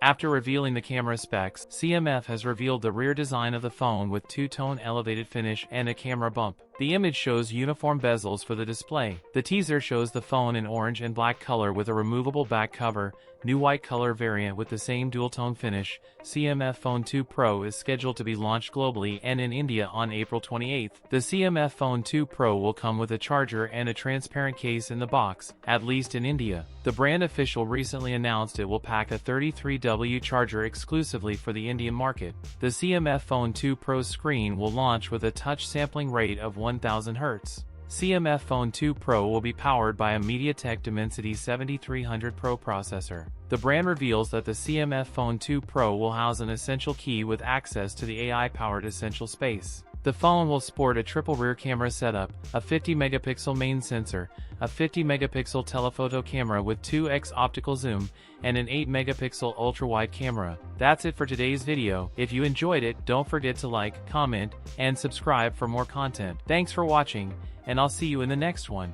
After revealing the camera specs, CMF has revealed the rear design of the phone with two-tone elevated finish and a camera bump. The image shows uniform bezels for the display. The teaser shows the phone in orange and black color with a removable back cover. New white color variant with the same dual-tone finish. CMF Phone 2 Pro is scheduled to be launched globally and in India on April 28th. The CMF Phone 2 Pro will come with a charger and a transparent case in the box, at least in India. The brand official recently announced it will pack a 33W charger exclusively for the Indian market. The CMF Phone 2 Pro screen will launch with a touch sampling rate of 1000 Hz. CMF Phone 2 Pro will be powered by a MediaTek Dimensity 7300 Pro processor. The brand reveals that the CMF Phone 2 Pro will house an essential key with access to the AI-powered Essential Space. The phone will sport a triple rear camera setup, a 50-megapixel main sensor, a 50-megapixel telephoto camera with 2x optical zoom, and an 8-megapixel ultra-wide camera. That's it for today's video. If you enjoyed it, don't forget to like, comment, and subscribe for more content. Thanks for watching, and I'll see you in the next one.